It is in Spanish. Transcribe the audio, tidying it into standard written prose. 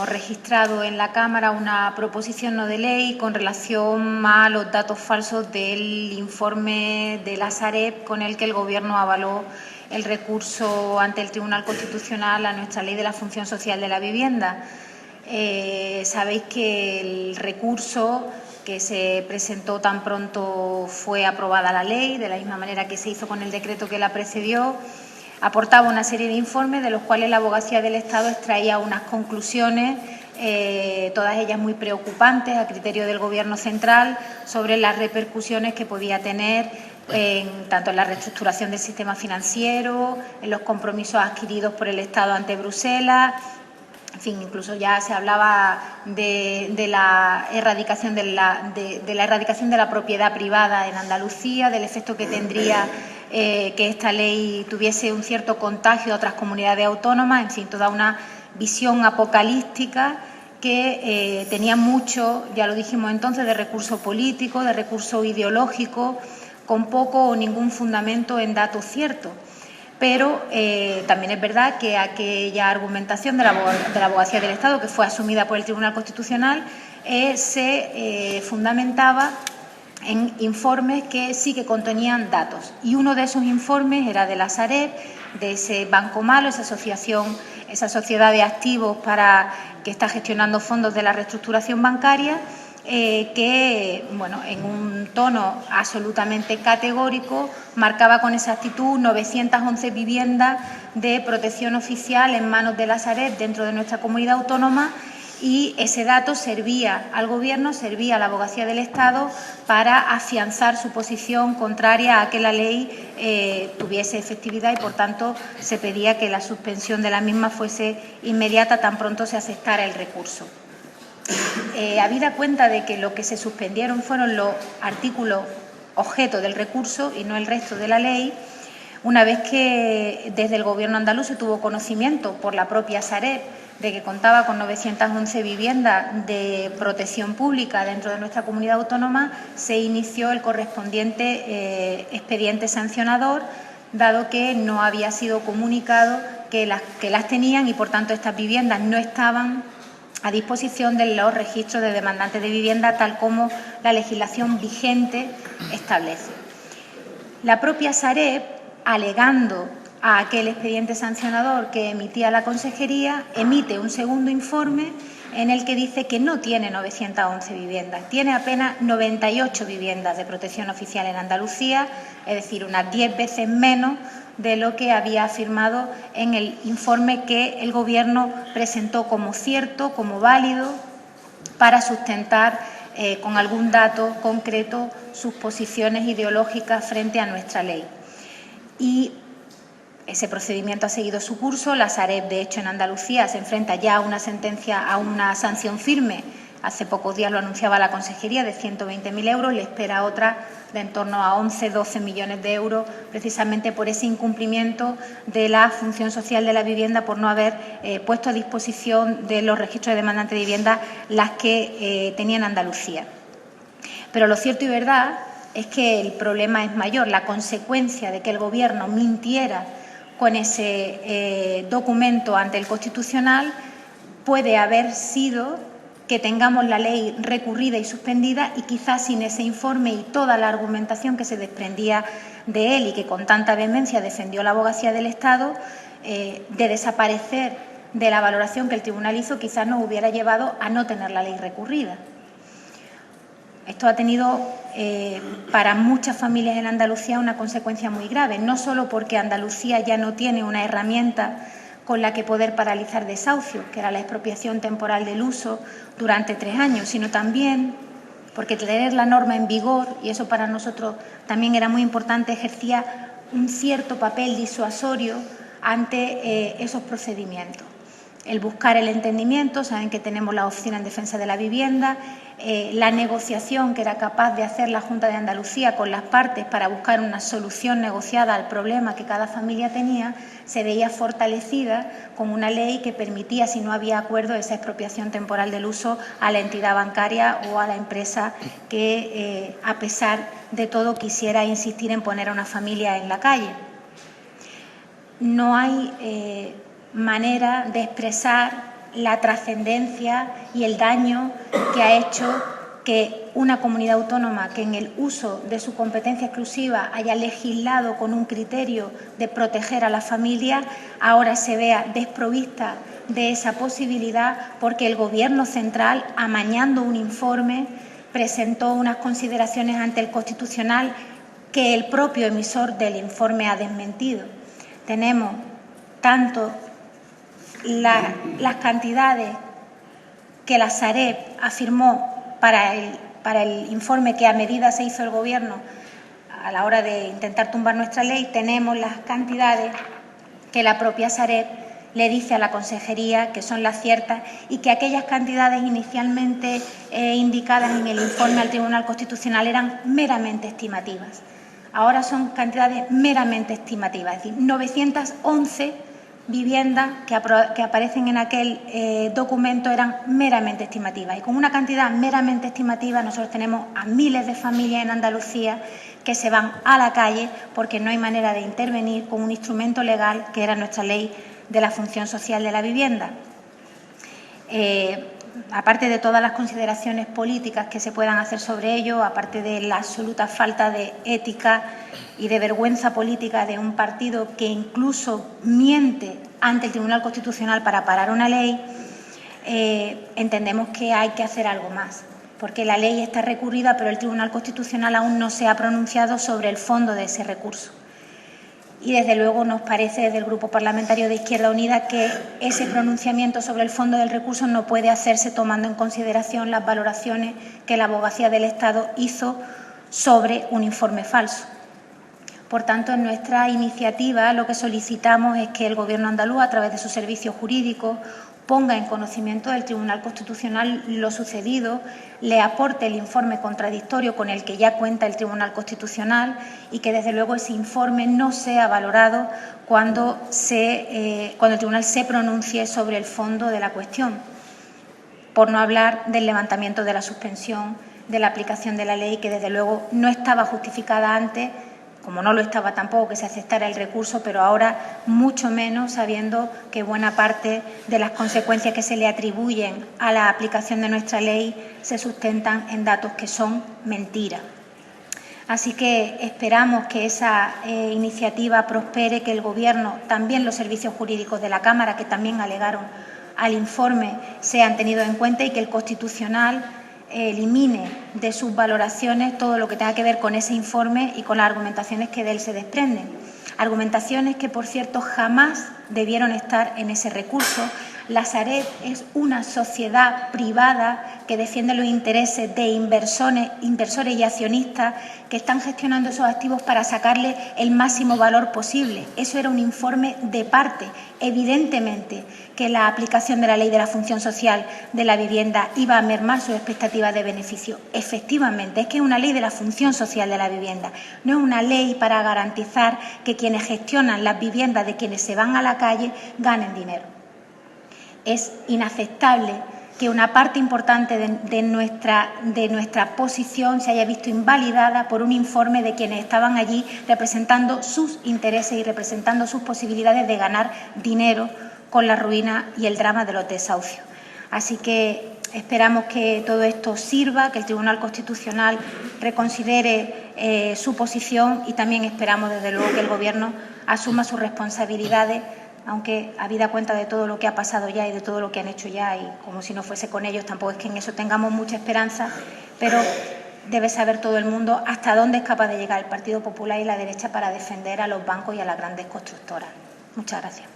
hemos registrado en la Cámara una proposición no de ley con relación a los datos falsos del informe de la Sareb con el que el Gobierno avaló el recurso ante el Tribunal Constitucional a nuestra Ley de la Función Social de la Vivienda. Sabéis que el recurso que se presentó tan pronto fue aprobada la ley, de la misma manera que se hizo con el decreto que la precedió, aportaba una serie de informes de los cuales la Abogacía del Estado extraía unas conclusiones, todas ellas muy preocupantes a criterio del Gobierno central, sobre las repercusiones que podía tener tanto en la reestructuración del sistema financiero, en los compromisos adquiridos por el Estado ante Bruselas. En fin, incluso ya se hablaba de la erradicación de la propiedad privada en Andalucía, del efecto que tendría que esta ley tuviese un cierto contagio a otras comunidades autónomas, en fin, toda una visión apocalíptica que tenía mucho, ya lo dijimos entonces, de recurso político, de recurso ideológico, con poco o ningún fundamento en datos ciertos. Pero también es verdad que aquella argumentación de la Abogacía del Estado, que fue asumida por el Tribunal Constitucional, se fundamentaba en informes que sí que contenían datos. Y uno de esos informes era de la Sareb, de ese Banco Malo, esa asociación, esa sociedad de activos que está gestionando fondos de la reestructuración bancaria, que, bueno, en un tono absolutamente categórico, marcaba con exactitud 911 viviendas de protección oficial en manos de la Sareb dentro de nuestra comunidad autónoma, y ese dato servía al Gobierno, servía a la Abogacía del Estado para afianzar su posición contraria a que la ley tuviese efectividad, y, por tanto, se pedía que la suspensión de la misma fuese inmediata tan pronto se aceptara el recurso. Habida cuenta de que lo que se suspendieron fueron los artículos objeto del recurso y no el resto de la ley, una vez que desde el Gobierno andaluz se tuvo conocimiento por la propia Sareb de que contaba con 911 viviendas de protección pública dentro de nuestra comunidad autónoma, se inició el correspondiente expediente sancionador, dado que no había sido comunicado que las tenían, y, por tanto, estas viviendas no estaban a disposición de los registros de demandantes de vivienda, tal como la legislación vigente establece. La propia Sareb, alegando a aquel expediente sancionador que emitía la Consejería, emite un segundo informe en el que dice que no tiene 911 viviendas, tiene apenas 98 viviendas de protección oficial en Andalucía, es decir, unas 10 veces menos de lo que había afirmado en el informe que el Gobierno presentó como cierto, como válido, para sustentar con algún dato concreto sus posiciones ideológicas frente a nuestra ley. Y ese procedimiento ha seguido su curso. La Sareb, de hecho, en Andalucía se enfrenta ya a una sentencia, a una sanción firme. Hace pocos días lo anunciaba la Consejería, de 120.000 euros. Le espera otra de en torno a 11-12 millones de euros, precisamente por ese incumplimiento de la función social de la vivienda, por no haber puesto a disposición de los registros de demandantes de vivienda las que tenía en Andalucía. Pero lo cierto y verdad es que el problema es mayor. La consecuencia de que el Gobierno mintiera con ese documento ante el Constitucional puede haber sido que tengamos la ley recurrida y suspendida, y quizás sin ese informe y toda la argumentación que se desprendía de él y que con tanta vehemencia defendió la Abogacía del Estado, de desaparecer de la valoración que el Tribunal hizo, quizás nos hubiera llevado a no tener la ley recurrida. Esto ha tenido para muchas familias en Andalucía una consecuencia muy grave, no solo porque Andalucía ya no tiene una herramienta con la que poder paralizar desahucios, que era la expropiación temporal del uso durante 3 años, sino también porque tener la norma en vigor, y eso para nosotros también era muy importante, ejercía un cierto papel disuasorio ante esos procedimientos. El buscar el entendimiento, saben que tenemos la Oficina en Defensa de la Vivienda, la negociación que era capaz de hacer la Junta de Andalucía con las partes para buscar una solución negociada al problema que cada familia tenía, se veía fortalecida con una ley que permitía, si no había acuerdo, esa expropiación temporal del uso a la entidad bancaria o a la empresa que, a pesar de todo, quisiera insistir en poner a una familia en la calle. No hay manera de expresar la trascendencia y el daño que ha hecho que una comunidad autónoma que en el uso de su competencia exclusiva haya legislado con un criterio de proteger a la familia, ahora se vea desprovista de esa posibilidad porque el Gobierno central, amañando un informe, presentó unas consideraciones ante el Constitucional que el propio emisor del informe ha desmentido. Tenemos tanto las cantidades que la Sareb afirmó para el informe que a medida se hizo el Gobierno a la hora de intentar tumbar nuestra ley, tenemos las cantidades que la propia Sareb le dice a la Consejería que son las ciertas y que aquellas cantidades inicialmente indicadas en el informe al Tribunal Constitucional eran meramente estimativas. Ahora son cantidades meramente estimativas, es decir, 911 viviendas que aparecen en aquel documento eran meramente estimativas. Y con una cantidad meramente estimativa nosotros tenemos a miles de familias en Andalucía que se van a la calle porque no hay manera de intervenir con un instrumento legal que era nuestra ley de la función social de la vivienda. Aparte de todas las consideraciones políticas que se puedan hacer sobre ello, aparte de la absoluta falta de ética y de vergüenza política de un partido que incluso miente ante el Tribunal Constitucional para parar una ley, entendemos que hay que hacer algo más, porque la ley está recurrida, pero el Tribunal Constitucional aún no se ha pronunciado sobre el fondo de ese recurso. Y, desde luego, nos parece desde el Grupo Parlamentario de Izquierda Unida que ese pronunciamiento sobre el fondo del recurso no puede hacerse tomando en consideración las valoraciones que la Abogacía del Estado hizo sobre un informe falso. Por tanto, en nuestra iniciativa lo que solicitamos es que el Gobierno andaluz, a través de sus servicios jurídicos, ponga en conocimiento del Tribunal Constitucional lo sucedido, le aporte el informe contradictorio con el que ya cuenta el Tribunal Constitucional y que, desde luego, ese informe no sea valorado cuando el Tribunal se pronuncie sobre el fondo de la cuestión, por no hablar del levantamiento de la suspensión de la aplicación de la ley, que desde luego no estaba justificada antes, como no lo estaba tampoco que se aceptara el recurso, pero ahora mucho menos, sabiendo que buena parte de las consecuencias que se le atribuyen a la aplicación de nuestra ley se sustentan en datos que son mentiras. Así que esperamos que esa iniciativa prospere, que el Gobierno, también los servicios jurídicos de la Cámara, que también alegaron al informe, sean tenidos en cuenta y que el Constitucional elimine de sus valoraciones todo lo que tenga que ver con ese informe y con las argumentaciones que de él se desprenden. Argumentaciones que, por cierto, jamás debieron estar en ese recurso. La Sareb es una sociedad privada que defiende los intereses de inversores y accionistas que están gestionando esos activos para sacarle el máximo valor posible. Eso era un informe de parte. Evidentemente que la aplicación de la Ley de la Función Social de la Vivienda iba a mermar sus expectativas de beneficio. Efectivamente, es que es una ley de la función social de la vivienda, no es una ley para garantizar que quienes gestionan las viviendas de quienes se van a la calle ganen dinero. Es inaceptable que una parte importante de nuestra posición se haya visto invalidada por un informe de quienes estaban allí representando sus intereses y representando sus posibilidades de ganar dinero con la ruina y el drama de los desahucios. Así que esperamos que todo esto sirva, que el Tribunal Constitucional reconsidere su posición y también esperamos, desde luego, que el Gobierno asuma sus responsabilidades, aunque habida cuenta de todo lo que ha pasado ya y de todo lo que han hecho ya, y como si no fuese con ellos, tampoco es que en eso tengamos mucha esperanza, pero debe saber todo el mundo hasta dónde es capaz de llegar el Partido Popular y la derecha para defender a los bancos y a las grandes constructoras. Muchas gracias.